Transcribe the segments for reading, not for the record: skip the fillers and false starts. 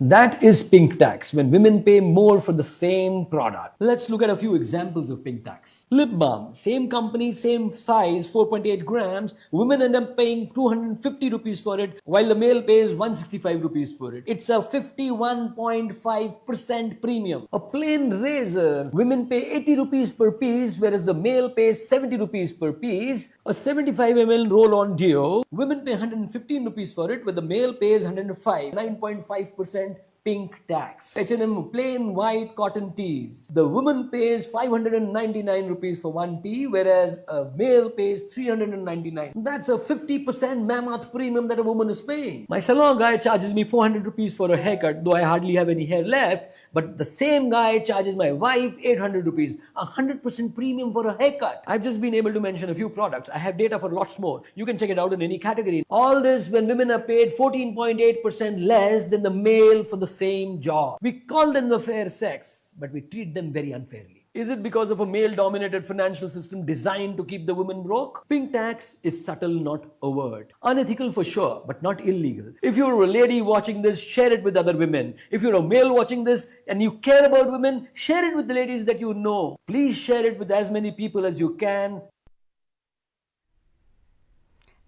That is pink tax, when women pay more for the same product. Let's look at a few examples of pink tax. Lip balm, same company, same size, 4.8 grams. Women end up paying 250 rupees for it, while the male pays 165 rupees for it. It's a 51.5% premium. A plain razor, women pay 80 rupees per piece, whereas the male pays 70 rupees per piece. A 75 ml roll-on deo, women pay 115 rupees for it, where the male pays 105, 9.5% pink tax. H&M plain white cotton tees. The woman pays 599 rupees for one tee, whereas a male pays 399. That's a 50% mammoth premium that a woman is paying. My salon guy charges me 400 rupees for a haircut, though I hardly have any hair left. But the same guy charges my wife 800 rupees, 100% premium for a haircut. I've just been able to mention a few products. I have data for lots more. You can check it out in any category. All this when women are paid 14.8% less than the male for the same job. We call them the fair sex, but we treat them very unfairly. Is it because of a male-dominated financial system designed to keep the women broke? Pink tax is subtle, not overt. Unethical for sure, but not illegal. If you're a lady watching this, share it with other women. If you're a male watching this and you care about women, share it with the ladies that you know. Please share it with as many people as you can.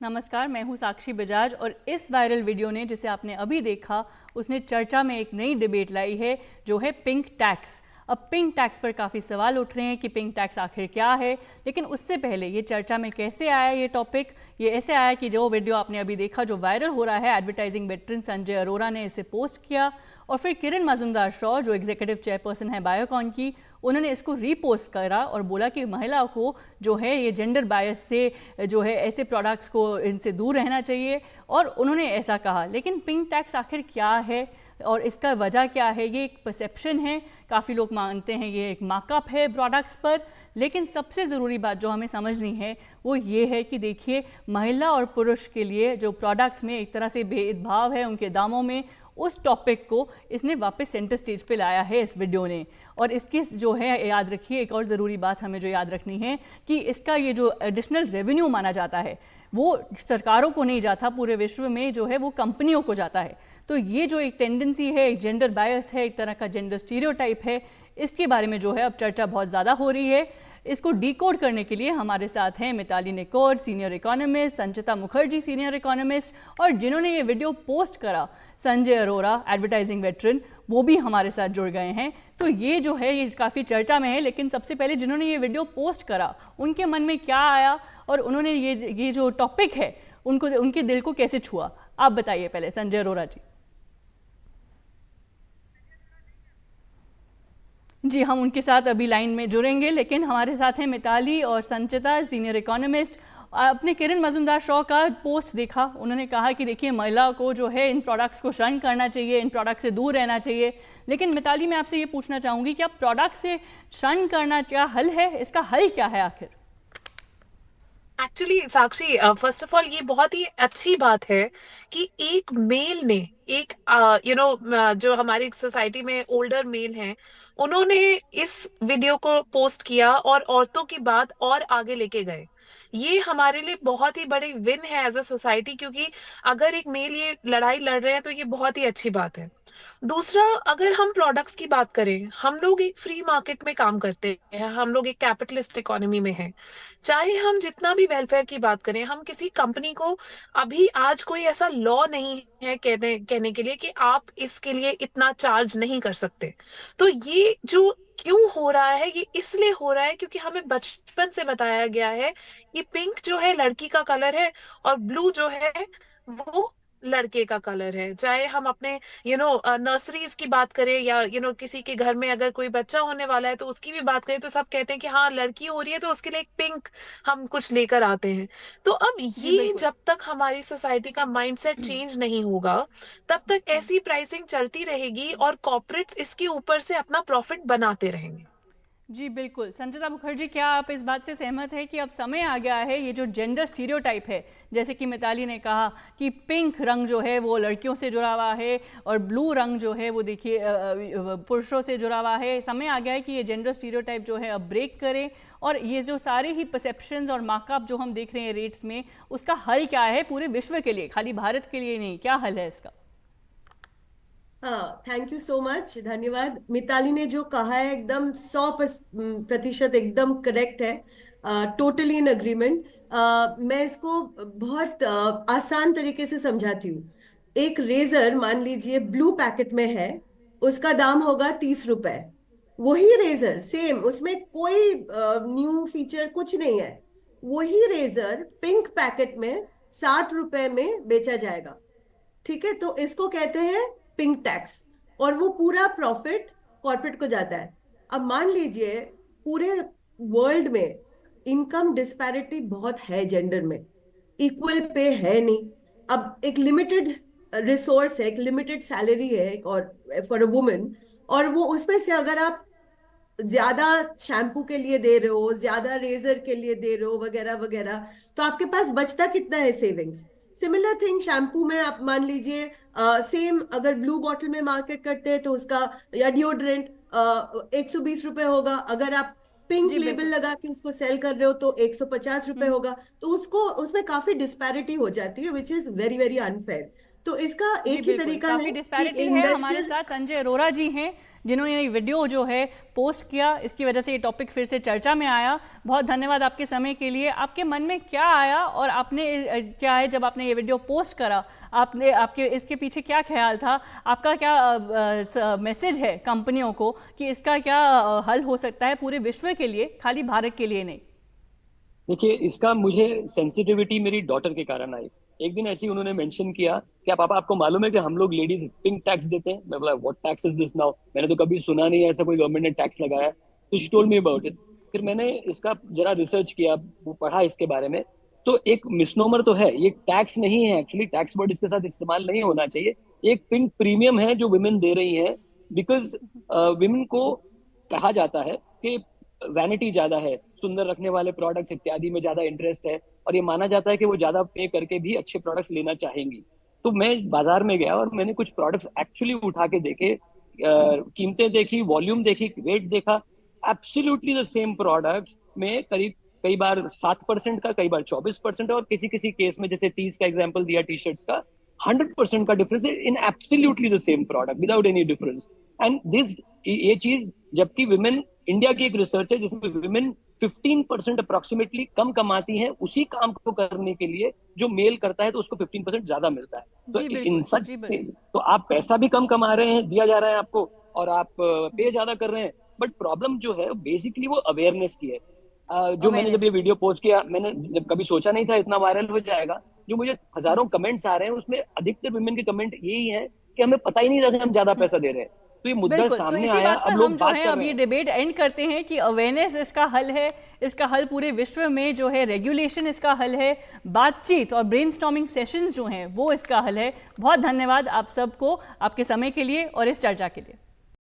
नमस्कार, मैं हूं साक्षी बजाज और इस viral video ने जिसे आपने अभी देखा उसने चर्चा में एक नई डिबेट लाई है जो है पिंक टैक्स। अब पिंक टैक्स पर काफ़ी सवाल उठ रहे हैं कि पिंक टैक्स आखिर क्या है, लेकिन उससे पहले ये चर्चा में कैसे आया ये टॉपिक। ये ऐसे आया कि जो वीडियो आपने अभी देखा जो वायरल हो रहा है, एडवर्टाइजिंग वेटरन संजय अरोरा ने इसे पोस्ट किया और फिर किरण मजुमदार शॉ जो एग्जीक्यूटिव चेयरपर्सन है बायोकॉन की, उन्होंने इसको रीपोस्ट करा और बोला कि महिला को जो है ये जेंडर बायस से जो है ऐसे प्रोडक्ट्स को इनसे दूर रहना चाहिए और उन्होंने ऐसा कहा। लेकिन पिंक टैक्स आखिर क्या है और इसका वजह क्या है? ये एक परसेप्शन है, काफ़ी लोग मानते हैं ये एक मार्कअप है प्रोडक्ट्स पर। लेकिन सबसे ज़रूरी बात जो हमें समझनी है वो ये है कि देखिए महिला और पुरुष के लिए जो प्रोडक्ट्स में एक तरह से भेदभाव है उनके दामों में, उस टॉपिक को इसने वापस सेंटर स्टेज पे लाया है इस वीडियो ने। और इसकी जो है याद रखिए एक और ज़रूरी बात हमें जो याद रखनी है कि इसका ये जो एडिशनल रेवेन्यू माना जाता है वो सरकारों को नहीं जाता, पूरे विश्व में जो है वो कंपनियों को जाता है। तो ये जो एक टेंडेंसी है, एक जेंडर बायस है, एक तरह का जेंडर स्टीरियोटाइप है, इसके बारे में जो है अब चर्चा बहुत ज़्यादा हो रही है। इसको डिकोड करने के लिए हमारे साथ हैं मिताली नेकोर सीनियर इकोनॉमिस्ट, संचिता मुखर्जी सीनियर इकोनॉमिस्ट और जिन्होंने ये वीडियो पोस्ट करा संजय अरोरा एडवर्टाइजिंग वेटरन, वो भी हमारे साथ जुड़ गए हैं। तो ये जो है ये काफ़ी चर्चा में है, लेकिन सबसे पहले जिन्होंने ये वीडियो पोस्ट करा उनके मन में क्या आया और उन्होंने ये जो टॉपिक है उनको उनके दिल को कैसे छुआ, आप बताइए पहले संजय अरोरा जी। जी हम उनके साथ अभी लाइन में जुड़ेंगे, लेकिन हमारे साथ हैं मिताली और संचिता सीनियर इकोनॉमिस्ट। आपने किरण मजुमदार शॉ का पोस्ट देखा, उन्होंने कहा कि देखिए महिला को जो है इन प्रोडक्ट्स को शन करना चाहिए, इन प्रोडक्ट से दूर रहना चाहिए। लेकिन मिताली मैं आपसे ये पूछना चाहूँगी कि अब प्रोडक्ट से शन करना क्या हल है, इसका हल क्या है आखिर? Actually Sakshi, first of all ये बहुत ही अच्छी बात है कि एक मेल ने एक जो हमारी सोसाइटी में ओल्डर मेल हैं उन्होंने इस वीडियो को पोस्ट किया और औरतों की बात और आगे लेके गए। ये हमारे लिए बहुत ही बड़ी विन है एज अ सोसाइटी, क्योंकि अगर एक मेल ये लड़ाई लड़ रहे हैं तो ये बहुत ही अच्छी बात है। दूसरा, अगर हम प्रोडक्ट्स की बात करें, हम लोग एक फ्री मार्केट में काम करते हैं, हम लोग एक कैपिटलिस्ट इकोनॉमी में हैं। चाहे हम जितना भी वेलफेयर की बात करें, हम किसी कंपनी को अभी आज कोई ऐसा लॉ नहीं है कहने के लिए कि आप इसके लिए इतना चार्ज नहीं कर सकते। तो ये जो क्यों हो रहा है, ये इसलिए हो रहा है क्योंकि हमें बचपन से बताया गया है कि पिंक जो है लड़की का कलर है और ब्लू जो है वो लड़के का कलर है। चाहे हम अपने नर्सरीज की बात करें या किसी के घर में अगर कोई बच्चा होने वाला है तो उसकी भी बात करें तो सब कहते हैं कि हाँ लड़की हो रही है तो उसके लिए एक पिंक हम कुछ लेकर आते हैं। तो अब ये जब तक हमारी सोसाइटी का माइंडसेट चेंज नहीं होगा तब तक ऐसी प्राइसिंग चलती रहेगी और कॉर्पोरेट्स इसके ऊपर से अपना प्रॉफिट बनाते रहेंगे। जी बिल्कुल। संचिता मुखर्जी, क्या आप इस बात से सहमत है कि अब समय आ गया है ये जो जेंडर स्टीरियोटाइप है, जैसे कि मिताली ने कहा कि पिंक रंग जो है वो लड़कियों से जुड़ा हुआ है और ब्लू रंग जो है वो देखिए पुरुषों से जुड़ा हुआ है, समय आ गया है कि ये जेंडर स्टीरियोटाइप जो है अब ब्रेक करें और ये जो सारे ही परसेप्शंस और मार्कअप जो हम देख रहे हैं रेट्स में, उसका हल क्या है पूरे विश्व के लिए, खाली भारत के लिए नहीं, क्या हल है इसका? हाँ, थैंक यू सो मच, धन्यवाद। मिताली ने जो कहा है एकदम 100% एकदम करेक्ट है। Totally in agreement. मैं इसको बहुत आसान तरीके से समझाती हूँ। एक रेजर मान लीजिए ब्लू पैकेट में है, उसका दाम होगा 30 रुपए। वही रेजर सेम, उसमें कोई न्यू फीचर कुछ नहीं है। वही रेजर पिंक पैकेट में 60 रुपए में बेचा जाएगा। ठीक है, तो इसको कहते हैं पिंक टैक्स। और वो पूरा प्रॉफिट कॉर्पोरेट को जाता है। अब मान लीजिए पूरे वर्ल्ड में इनकम डिस्पैरिटी बहुत है, जेंडर में इक्वल पे है नहीं। अब एक लिमिटेड रिसोर्स है, एक लिमिटेड सैलरी है, और फॉर अ वुमन, और वो उसमें से अगर आप ज्यादा शैम्पू के लिए दे रहे हो, ज्यादा रेजर के लिए दे रहे हो, वगैरह वगैरह, तो आपके पास बचता कितना है सेविंग्स। सिमिलर थिंग शैम्पू में, आप मान लीजिए सेम अगर ब्लू बॉटल में मार्केट करते हैं तो उसका, या डिओड्रेंट 120 रुपए होगा। अगर आप पिंक जी लेबल बिल्कुल। लगा के उसको सेल कर रहे हो तो 150 रुपए होगा। तो उसको, उसमें काफी डिस्पैरिटी हो जाती है, which is very very unfair. तो इसका जी एक ही बिल्कुल, तरीका है काफ़ी कि डिस्पैरिटी है। हमारे इन्वेस्टर। साथ संजय अरोरा जी हैं, जिन्होंने ये वीडियो जो है पोस्ट किया, इसकी वजह से ये टॉपिक फिर से चर्चा में आया। बहुत धन्यवाद आपके समय के लिए। आपके मन में क्या आया और आपने क्या है जब आपने ये वीडियो पोस्ट करा, आपने आपके इसके पीछे क्या ख्याल था, आपका क्या मैसेज है कंपनियों को कि इसका क्या हल हो सकता है पूरे विश्व के लिए, खाली भारत के लिए नहीं? देखिए, इसका मुझे सेंसिटिविटी मेरी डॉटर के कारण आई। एक दिन ऐसे ही उन्होंने मेंशन किया, क्या पापा आपको मालूम है कि हम लोग लेडीज पिंक टैक्स देते हैं? मैं बोला what tax is this now, मैंने तो कभी सुना नहीं है ऐसा कोई गवर्नमेंट ने टैक्स लगाया है। तो she told me about it. फिर मैंने इसका जरा रिसर्च किया, वो पढ़ा इसके बारे में। तो एक मिसनोमर तो है, ये टैक्स नहीं है एक्चुअली, टैक्स वर्ड इसके साथ इस्तेमाल नहीं होना चाहिए। एक पिंक प्रीमियम है जो वुमेन दे रही है, बिकॉज वुमेन को कहा जाता है कि वैनिटी ज्यादा है, सुंदर रखने वाले प्रोडक्ट्स इत्यादि में ज्यादा इंटरेस्ट है, और ये माना जाता है कि वो ज्यादा पे करके भी अच्छे प्रोडक्ट्स लेना चाहेंगी। तो मैं बाजार में गया और मैंने कुछ प्रोडक्ट्स एक्चुअली उठा के देखे, कीमतें देखी, वॉल्यूम देखी, वेट देखा। एब्सोल्युटली द सेम प्रोडक्ट्स में करीब कई बार 7% का, कई बार 24%, और किसी किसी केस में जैसे 30 का एग्जाम्पल दिया टी शर्ट्स का, 100% का डिफरेंस है in absolutely the same product without any difference. And this, ये चीज, जबकि विमेन, इंडिया की एक रिसर्च है जिसमें विमेन 15% अप्रोक्सीमेटली कम कमाती हैं उसी काम को करने के लिए जो मेल करता है, तो उसको 15% ज्यादा मिलता है। तो जी इन बिल्कुल, सच, जी बिल्कुल। तो आप पैसा भी कम कमा रहे हैं, दिया जा रहा है आपको, और आप पे ज्यादा कर रहे हैं। बट प्रॉब्लम जो है बेसिकली वो अवेयरनेस की है। जो मैंने जब अवेयरनेस ये की। वीडियो पोस्ट किया, मैंने जब कभी सोचा नहीं था इतना वायरल हो जाएगा। जो मुझे हजारों कमेंट्स आ रहे हैं, उसमें अधिकतर विमेन के कमेंट यही है कि हमें पता ही नहीं था कि हम ज्यादा पैसा दे रहे हैं। तो ये मुद्दा बिल्कुल, तो सामने इसी आया, बात पर अब हम लोग जो बात है कर अब रहे ये हैं। डिबेट एंड करते हैं कि अवेयरनेस इसका हल है, इसका हल पूरे विश्व में जो है रेगुलेशन इसका हल है, बातचीत और ब्रेनस्टॉर्मिंग सेशंस जो हैं वो इसका हल है। बहुत धन्यवाद आप सबको, आपके समय के लिए और इस चर्चा के लिए।